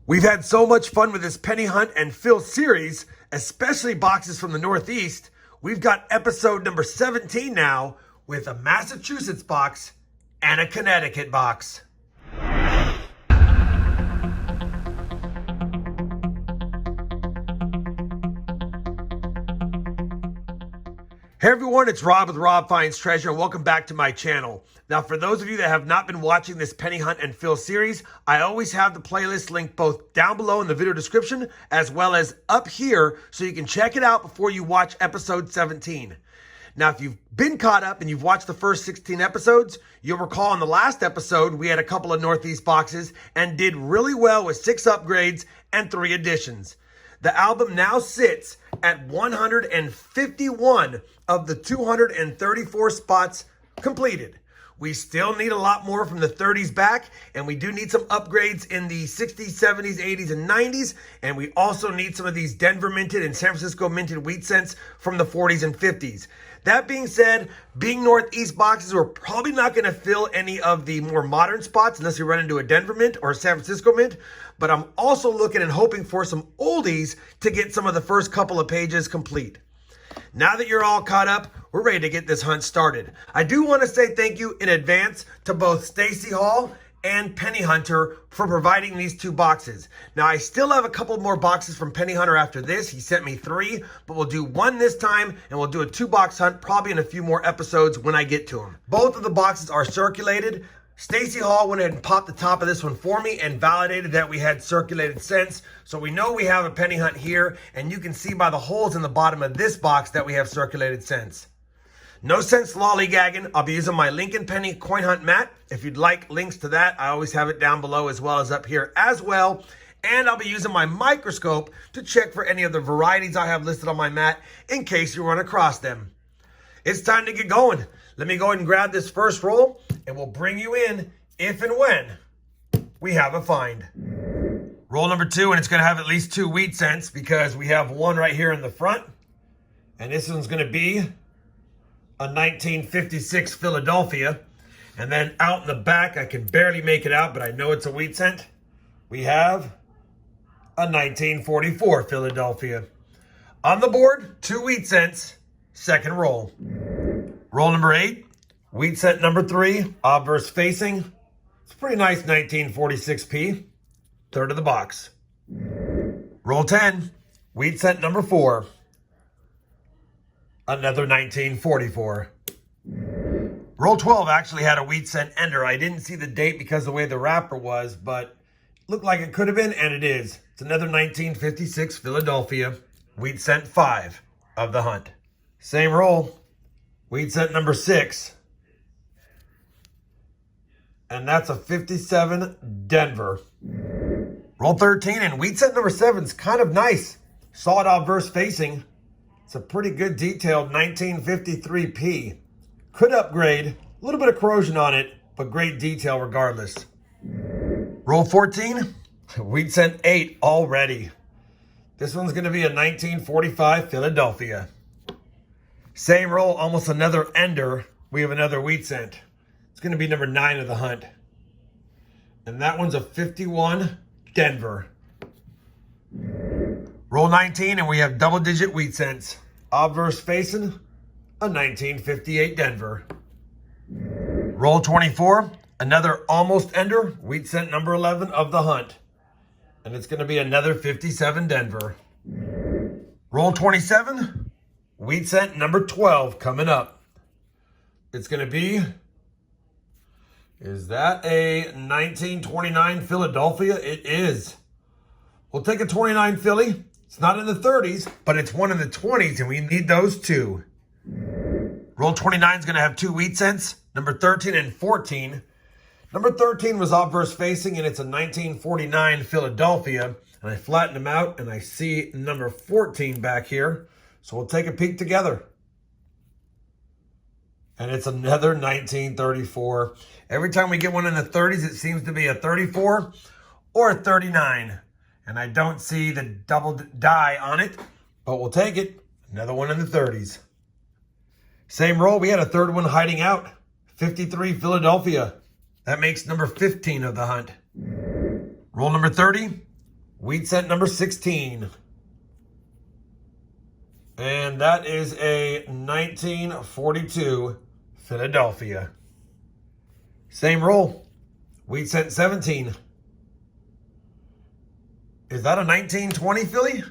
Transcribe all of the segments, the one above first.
We've had so much fun with this penny hunt and fill series, especially boxes from the Northeast. We've got episode number 17 now with a Massachusetts box and a Connecticut box. Hey everyone, it's Rob with RobFindsTreasure, and welcome back to my channel. Now, for those of you that have not been watching this penny hunt and fill series, I always have the playlist linked both down below in the video description as well as up here so you can check it out before you watch episode 17. Now, if you've been caught up and you've watched the first 16 episodes, you'll recall in the last episode we had a couple of Northeast boxes and did really well with 6 upgrades and 3 additions. The album now sits at 151 of the 234 spots completed. We still need a lot more from the 30s back, and we do need some upgrades in the 60s, 70s, 80s, and 90s, and we also need some of these Denver minted and San Francisco minted wheat cents from the 40s and 50s. That being said, being Northeast boxes, we're probably not going to fill any of the more modern spots unless we run into a Denver mint or a San Francisco mint, but I'm also looking and hoping for some oldies to get some of the first couple of pages complete. Now that you're all caught up, we're ready to get this hunt started. I do want to say thank you in advance to both Stacy Hall and Penny Hunter for providing these 2 boxes. Now, I still have a couple more boxes from Penny Hunter after this. He sent me 3, but we'll do 1 this time, and we'll do a 2-box hunt probably in a few more episodes when I get to them. Both of the boxes are circulated. Stacy Hall went ahead and popped the top of this one for me and validated that we had circulated cents. So we know we have a penny hunt here, and you can see by the holes in the bottom of this box that we have circulated cents. No sense lollygagging. I'll be using my Lincoln Penny coin hunt mat. If you'd like links to that, I always have it down below as well as up here as well. And I'll be using my microscope to check for any of the varieties I have listed on my mat in case you run across them. It's time to get going. Let me go ahead and grab this first roll, and we'll bring you in if and when we have a find. Roll number 2, and it's going to have at least 2 wheat cents because we have one right here in the front. And this one's going to be a 1956 Philadelphia. And then out in the back, I can barely make it out, but I know it's a wheat cent. We have a 1944 Philadelphia. On the board, 2 wheat cents, second roll. Roll number 8, wheat cent number 3, obverse facing. It's a pretty nice 1946p, third of the box. Roll 10, wheat cent number 4, another 1944. Roll 12 actually had a wheat cent ender. I didn't see the date because of the way the wrapper was, but looked like it could have been, and it is. It's another 1956 Philadelphia, wheat cent 5 of the hunt. Same roll. Wheat cent number 6. And that's a 57 Denver. Roll 13, and wheat cent number 7 is kind of nice. Solid obverse facing. It's a pretty good detailed 1953P. Could upgrade. A little bit of corrosion on it, but great detail regardless. Roll 14. Wheat cent 8 already. This one's going to be a 1945 Philadelphia. Same roll, almost another ender. We have another wheat cent. It's going to be number 9 of the hunt. And that one's a 51 Denver. Roll 19, and we have double-digit wheat cents. Obverse facing, a 1958 Denver. Roll 24, another almost ender. Wheat cent number 11 of the hunt. And it's going to be another 57 Denver. Roll 27. Wheat cent number 12 coming up. It's going to be, is that a 1929 Philadelphia? It is. We'll take a 29 Philly. It's not in the 30s, but it's one in the 20s, and we need those 2. Roll 29 is going to have 2 wheat cents, number 13 and 14. Number 13 was obverse facing, and it's a 1949 Philadelphia. And I flattened them out, and I see number 14 back here. So we'll take a peek together. And it's another 1934. Every time we get one in the 30s, it seems to be a 34 or a 39. And I don't see the double die on it, but we'll take it. Another one in the 30s. Same roll, we had a third one hiding out. 53 Philadelphia. That makes number 15 of the hunt. Roll number 30. Wheat cent number 16. And that is a 1942 Philadelphia. Same roll. Wheat cent 17. Is that a 1920 Philly?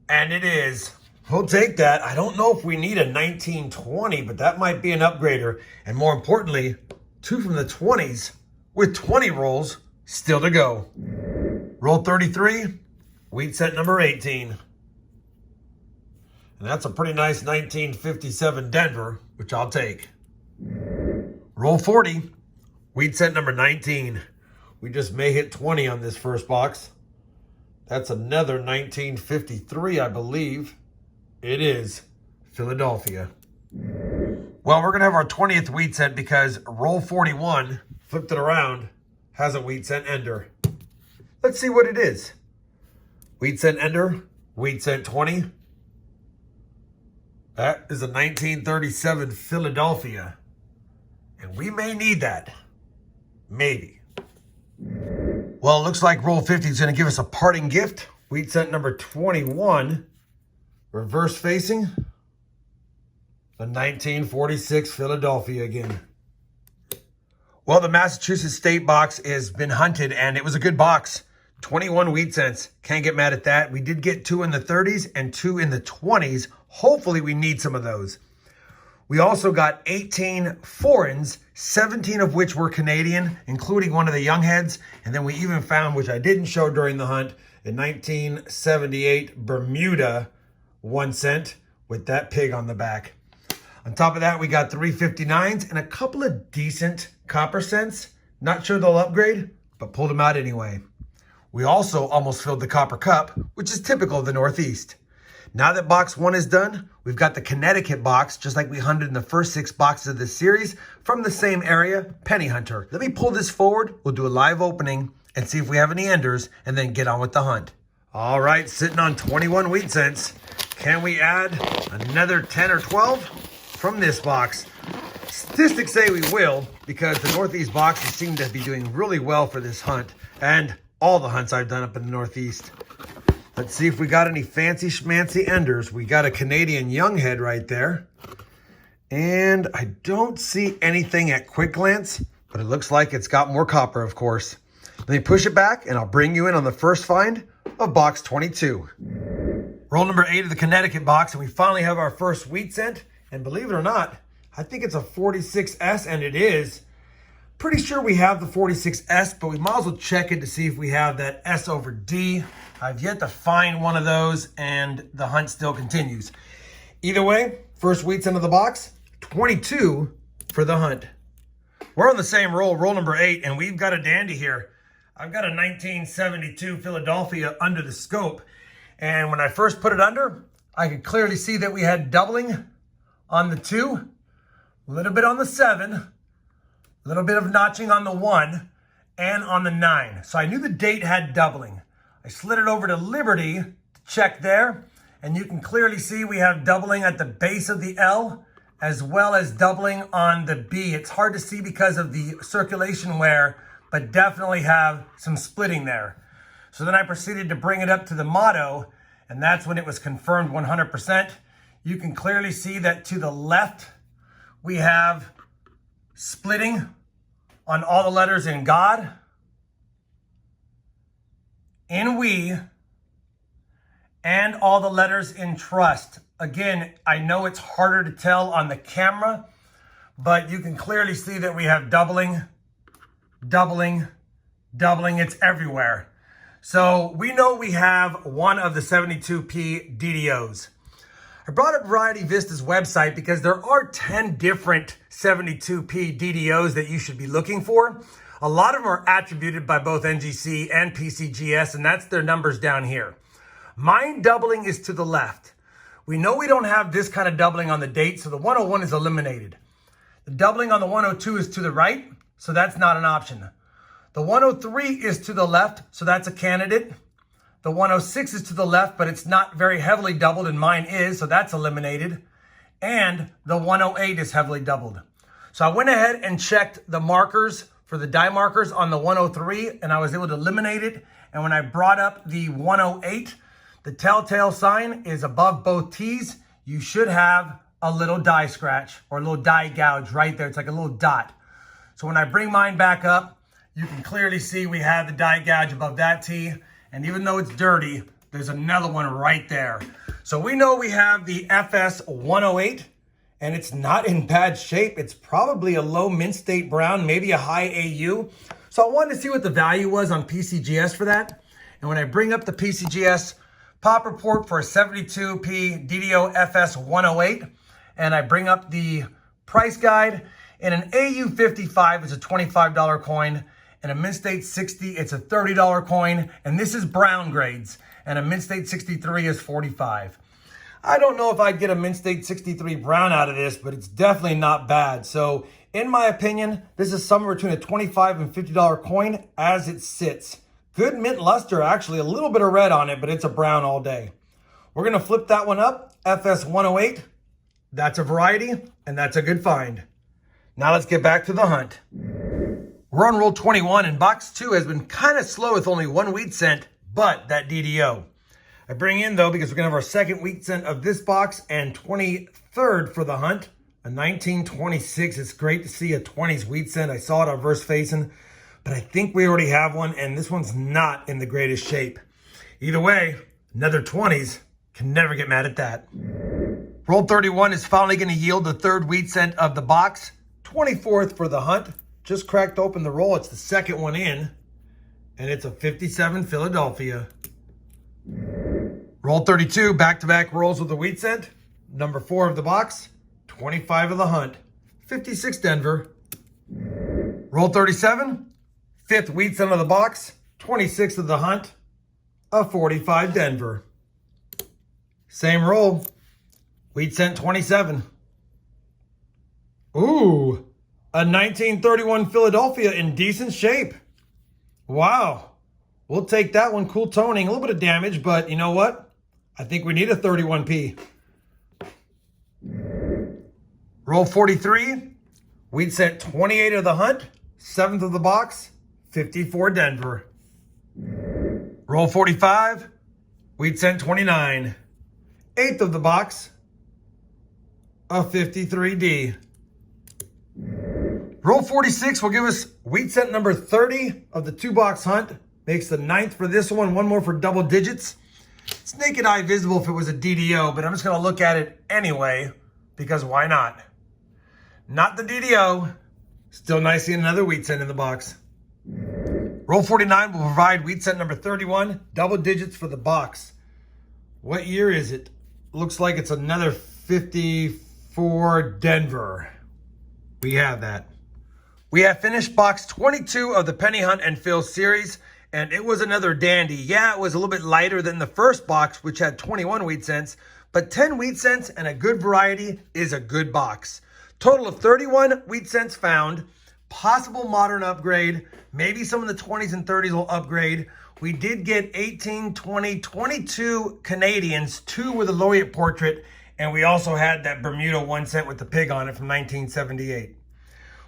And it is. We'll take that. I don't know if we need a 1920, but that might be an upgrader. And more importantly, 2 from the 20s with 20 rolls still to go. Roll 33, wheat cent number 18. And that's a pretty nice 1957 Denver, which I'll take. Roll 40, wheat cent number 19. We just may hit 20 on this first box. That's another 1953, I believe. It is Philadelphia. Well, we're going to have our 20th wheat cent because roll 41, flipped it around, has a wheat cent ender. Let's see what it is. Wheat cent ender, wheat cent 20. That is a 1937 Philadelphia. And we may need that. Maybe. Well, it looks like roll 50 is going to give us a parting gift. Wheat cent number 21. Reverse facing. The 1946 Philadelphia again. Well, the Massachusetts State box has been hunted, and it was a good box. 21 wheat cents. Can't get mad at that. We did get 2 in the 30s and 2 in the 20s. Hopefully, we need some of those. We also got 18 foreigns, 17 of which were Canadian, including one of the young heads. And then we even found, which I didn't show during the hunt, a 1978 Bermuda 1 cent with that pig on the back. On top of that, we got 359s and a couple of decent copper cents. Not sure they'll upgrade, but pulled them out anyway. We also almost filled the copper cup, which is typical of the Northeast. Now that box 1 is done, we've got the Connecticut box, just like we hunted in the first 6 boxes of this series, from the same area, Penny Hunter. Let me pull this forward. We'll do a live opening and see if we have any enders, and then get on with the hunt. All right, sitting on 21 wheat cents. Can we add another 10 or 12 from this box? Statistics say we will, because the Northeast boxes seem to be doing really well for this hunt, and all the hunts I've done up in the Northeast. Let's see if we got any fancy schmancy enders. We got a Canadian young head right there. And I don't see anything at quick glance, but it looks like it's got more copper, of course. Let me push it back, and I'll bring you in on the first find of box 22. Roll number 8 of the Connecticut box, and we finally have our first wheat cent. And believe it or not, I think it's a 46S, and it is. Pretty sure we have the 46S, but we might as well check it to see if we have that S over D. I've yet to find one of those, and the hunt still continues. Either way, first wheat cent of the box, 22 for the hunt. We're on the same roll, roll number 8, and we've got a dandy here. I've got a 1972 Philadelphia under the scope, and when I first put it under, I could clearly see that we had doubling on the 2, a little bit on the 7, a little bit of notching on the 1, and on the 9. So I knew the date had doubling. I slid it over to Liberty to check there, and you can clearly see we have doubling at the base of the L, as well as doubling on the B. It's hard to see because of the circulation wear, but definitely have some splitting there. So then I proceeded to bring it up to the motto, and that's when it was confirmed 100%. You can clearly see that to the left, we have splitting on all the letters in God, in we, and all the letters in trust. Again, I know it's harder to tell on the camera, but you can clearly see that we have doubling, doubling, doubling. It's everywhere. So we know we have one of the 72p DDOs. I brought up Variety Vista's website because there are 10 different 72p DDOs that you should be looking for. A lot of them are attributed by both NGC and PCGS, and that's their numbers down here. Mine doubling is to the left. We know we don't have this kind of doubling on the date, so the 101 is eliminated. The doubling on the 102 is to the right, so that's not an option. The 103 is to the left, so that's a candidate. The 106 is to the left, but it's not very heavily doubled, and mine is, so that's eliminated. And the 108 is heavily doubled. So I went ahead and checked the markers for the die markers on the 103, and I was able to eliminate it. And when I brought up the 108, the telltale sign is above both T's. You should have a little die scratch or a little die gouge right there. It's like a little dot. So when I bring mine back up, you can clearly see we have the die gouge above that T. And even though it's dirty, there's another one right there. So we know we have the FS 108 and it's not in bad shape. It's probably a low mint state brown, maybe a high AU. So I wanted to see what the value was on PCGS for that. And when I bring up the PCGS pop report for a 72p DDO FS 108, and I bring up the price guide, in an AU 55, it's a $25 coin. In a mint state 60, it's a $30 coin. And this is brown grades. And a mint state 63 is 45. I don't know if I'd get a mint state 63 brown out of this, but it's definitely not bad. So in my opinion, this is somewhere between a $25 and $50 coin as it sits. Good mint luster, actually a little bit of red on it, but it's a brown all day. We're gonna flip that one up, FS 108. That's a variety, and that's a good find. Now let's get back to the hunt. We're on roll 21, and box 2 has been kind of slow with only one wheat cent, but that DDO. I bring in, though, because we're going to have our second wheat cent of this box and 23rd for the hunt, a 1926. It's great to see a 20s wheat cent. I saw it on verse facing, but I think we already have one, and this one's not in the greatest shape. Either way, another 20s. Can never get mad at that. Roll 31 is finally going to yield the third wheat cent of the box, 24th for the hunt. Just cracked open the roll. It's the second one in, and it's a 57 Philadelphia. Roll 32, back-to-back rolls with the wheat cent. Number 4 of the box, 25 of the hunt, 56 Denver. Roll 37, 5th wheat cent of the box, 26 of the hunt, a 45 Denver. Same roll, wheat cent 27. Ooh, a 1931 Philadelphia in decent shape. Wow. We'll take that one. Cool toning. A little bit of damage, but you know what? I think we need a 31p. Roll 43. Wheat cent 28 of the hunt. 7th of the box. 54 Denver. Roll 45. Wheat cent 29. 8th of the box. A 53D. Roll 46 will give us wheat cent number 30 of the 2-box hunt. Makes the 9th for this one more for double digits. It's naked eye visible if it was a DDO, but I'm just going to look at it anyway, because why not? Not the DDO. Still nice seeing another wheat cent in the box. Roll 49 will provide wheat cent number 31, double digits for the box. What year is it? Looks like it's another 54 Denver. We have that. We have finished box 22 of the Penny Hunt and Fill series, and it was another dandy. Yeah, it was a little bit lighter than the first box, which had 21 wheat cents, but 10 wheat cents and a good variety is a good box. Total of 31 wheat cents found, possible modern upgrade, maybe some of the 20s and 30s will upgrade. We did get 18, 20, 22 Canadians, 2 with a laureate portrait, and we also had that Bermuda 1 cent with the pig on it from 1978.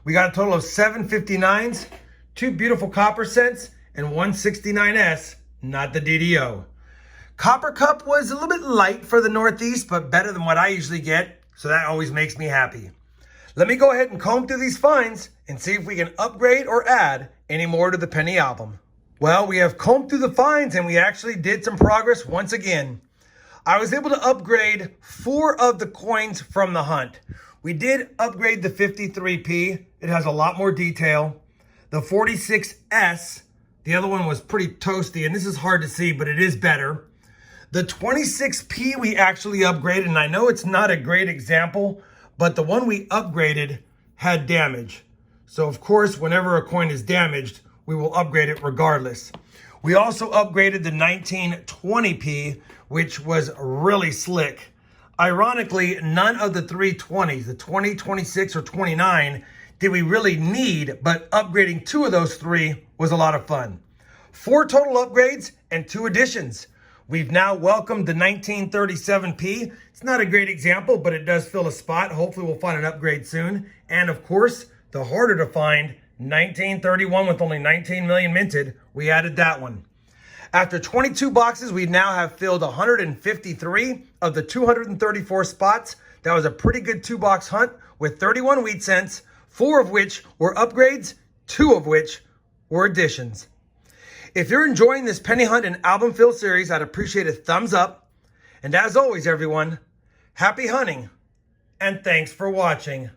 We got a total of 7 59s, 2 beautiful copper cents, and 1 69S, not the DDO. Copper Cup was a little bit light for the Northeast, but better than what I usually get, so that always makes me happy. Let me go ahead and comb through these finds and see if we can upgrade or add any more to the Penny album. Well, we have combed through the finds and we actually did some progress once again. I was able to upgrade 4 of the coins from the hunt. We did upgrade the 53p. It has a lot more detail. The 46S, the other one was pretty toasty, and this is hard to see, but it is better. The 26p we actually upgraded, and I know it's not a great example, but the one we upgraded had damage. So of course, whenever a coin is damaged, we will upgrade it regardless. We also upgraded the 1920p, which was really slick. Ironically, none of the 320s, the 20, 26, or 29, did we really need, but upgrading 2 of those 3 was a lot of fun. 4 total upgrades and 2 additions. We've now welcomed the 1937p. It's not a great example, but it does fill a spot. Hopefully we'll find an upgrade soon. And of course, the harder to find 1931 with only 19 million minted, we added that one. After 22 boxes, we now have filled 153 of the 234 spots. That was a pretty good 2-box hunt with 31 wheat cents, 4 of which were upgrades, 2 of which were additions. If you're enjoying this penny hunt and album fill series, I'd appreciate a thumbs up. And as always, everyone, happy hunting and thanks for watching.